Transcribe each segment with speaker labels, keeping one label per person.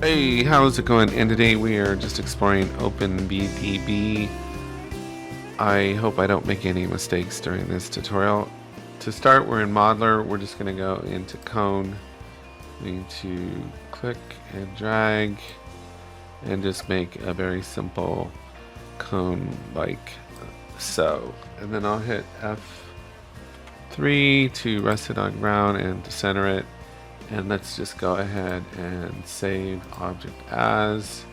Speaker 1: Hey, how's it going? And today we are just exploring Open VDB. I hope I don't make any mistakes during this tutorial. To start, we're in Modeler. We're just going to go into Cone. We need to click and drag and just make a very simple cone like so. And then I'll hit F3 to rest it on ground and to center it. And let's just go ahead and save object as.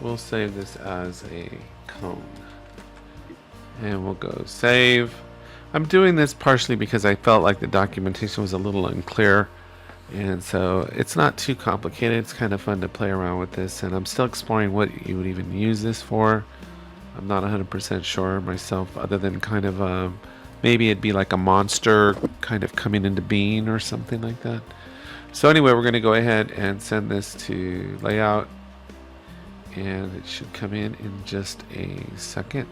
Speaker 1: We'll save this as a cone. And we'll go save. I'm doing this partially because I felt like the documentation was a little unclear. And so it's not too complicated. It's kind of fun to play around with this. And I'm still exploring what you would even use this for. I'm not 100% sure myself, other than kind of maybe it'd be like a monster kind of coming into being or something like that. So anyway, we're going to go ahead and send this to layout, and it should come in just a second.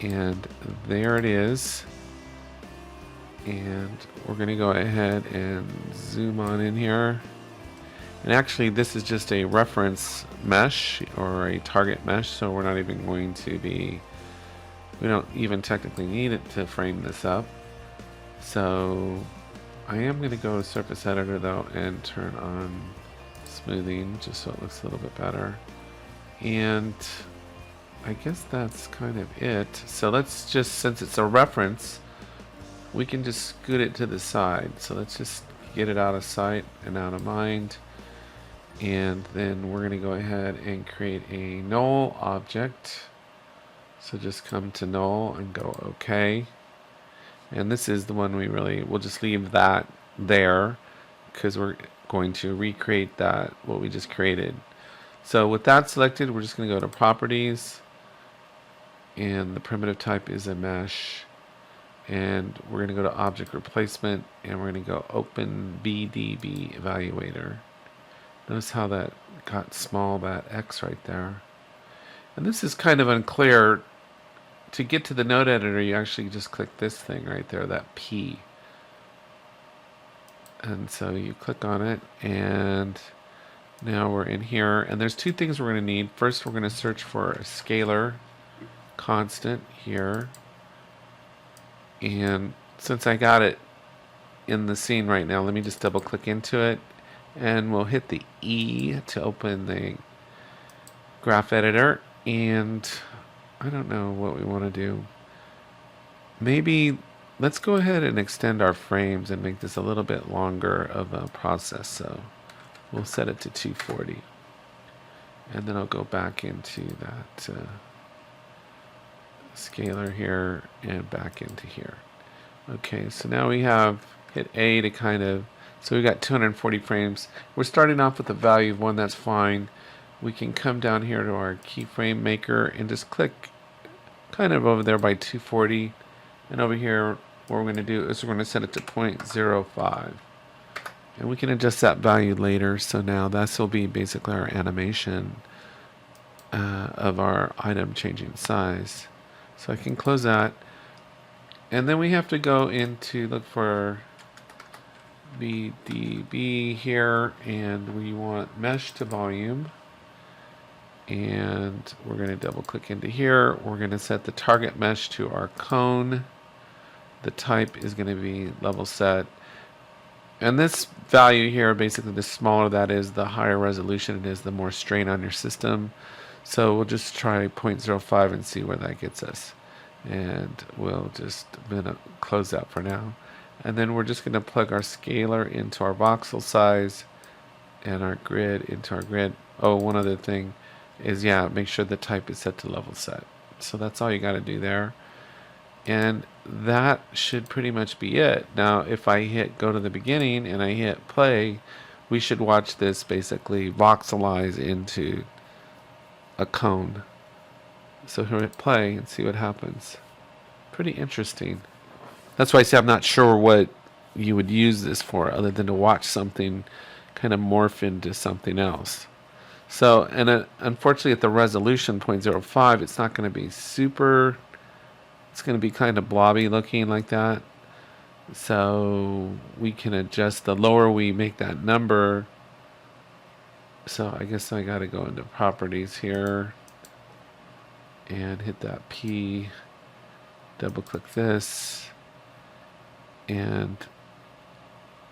Speaker 1: And there it is. And we're going to go ahead and zoom on in here. And actually, this is just a reference mesh or a target mesh, so we're not even going to be, we don't even technically need it to frame this up. So I am going to go to Surface Editor though and turn on smoothing just so it looks a little bit better. And I guess that's kind of it. So let's just, since it's a reference, we can just scoot it to the side. So let's just get it out of sight and out of mind. And then we're going to go ahead and create a null object. So just come to null and go OK. And this is the one we'll just leave that there because we're going to recreate that, what we just created. So with that selected, we're just going to go to properties, and the primitive type is a mesh. And we're going to go to object replacement, and we're going to go Open VDB evaluator. Notice how that got small, that X right there. And this is kind of unclear. To get to the node editor, you actually just click this thing right there, that P. And so you click on it, and now we're in here. And there's two things we're going to need. First, we're going to search for a scalar constant here. And since I got it in the scene right now, let me just double click into it. And we'll hit the E to open the graph editor. And I don't know what we want to do. Maybe let's go ahead and extend our frames and make this a little bit longer of a process. So we'll set it to 240. And then I'll go back into that scalar here and back into here. Okay, so now we have hit A to kind of, so we got 240 frames. We're starting off with a value of 1, that's fine. We can come down here to our keyframe maker and just click kind of over there by 240. And over here, what we're going to do is we're going to set it to 0.05. And we can adjust that value later. So now this will be basically our animation of our item changing size. So I can close that. And then we have to go into look for VDB here, and we want mesh to volume. And we're going to double click into here. We're going to set the target mesh to our cone. The type is going to be level set. And this value here, basically the smaller that is, the higher resolution it is, the more strain on your system. So we'll just try 0.05 and see where that gets us. And we'll just close that for now. And then we're just going to plug our scalar into our voxel size and our grid into our grid. Oh, one other thing is, yeah, make sure the type is set to level set. So that's all you got to do there. And that should pretty much be it. Now, if I hit go to the beginning and I hit play, we should watch this basically voxelize into a cone. So here, hit play and see what happens. Pretty interesting. That's why I say I'm not sure what you would use this for other than to watch something kind of morph into something else. So, and unfortunately at the resolution 0.05, it's not going to be super, it's going to be kind of blobby looking like that. So we can adjust, the lower we make that number, So I guess I got to go into properties here and hit that P, double click this, and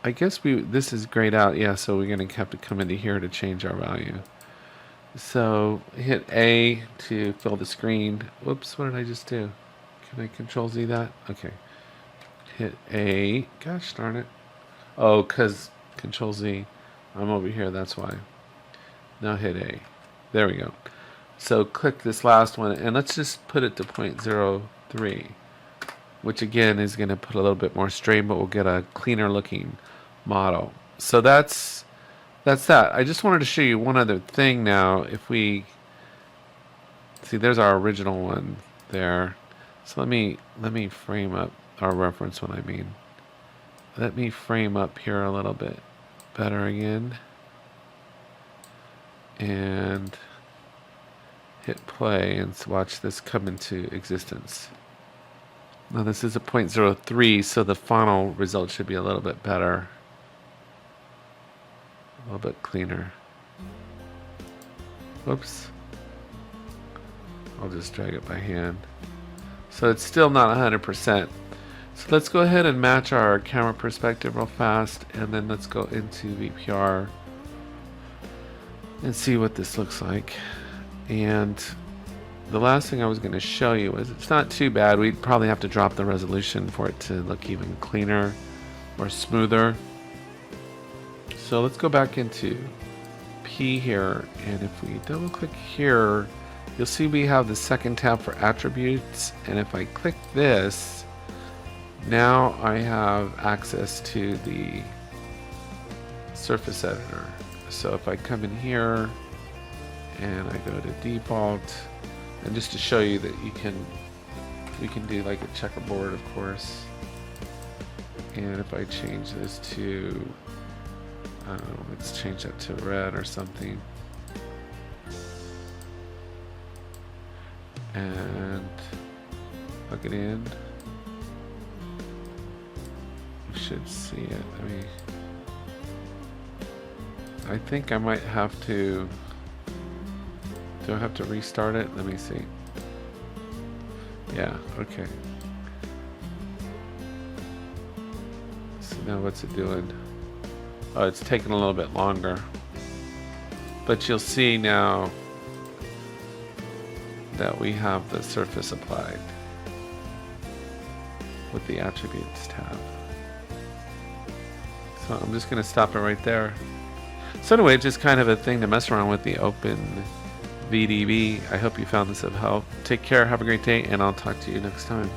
Speaker 1: I guess this is grayed out. Yeah, so we're going to have to come into here to change our value. So hit A to fill the screen. Whoops, what did I just do? Can I Control Z that? Okay. Hit A. Gosh darn it. Oh, because Control Z. I'm over here, that's why. Now hit A. There we go. So click this last one, and let's just put it to 0.03, which again is going to put a little bit more strain, but we'll get a cleaner looking model. So that's that. I just wanted to show you one other thing now. If we see, there's our original one there. So let me frame up our reference one. Let me frame up here a little bit better again, and hit play and watch this come into existence. Now this is a 0.03, so the final result should be a little bit better, a little bit cleaner. Whoops. I'll just drag it by hand. So it's still not 100%. So let's go ahead and match our camera perspective real fast, and then let's go into VPR and see what this looks like. And the last thing I was going to show you is it's not too bad. We'd probably have to drop the resolution for it to look even cleaner or smoother. So let's go back into P here, and if we double click here, you'll see we have the second tab for attributes, and if I click this, now I have access to the surface editor. So if I come in here and I go to default, and just to show you that we can do like a checkerboard, of course. And if I change this to, I don't know, let's change that to red or something. And plug it in. You should see it. I think I might have to. Do I have to restart it? Let me see. Yeah, okay. So now what's it doing? Oh, it's taking a little bit longer. But you'll see now that we have the surface applied with the attributes tab. So I'm just going to stop it right there. So anyway, just kind of a thing to mess around with, the Open VDB. I hope you found this of help. Take care, have a great day, and I'll talk to you next time.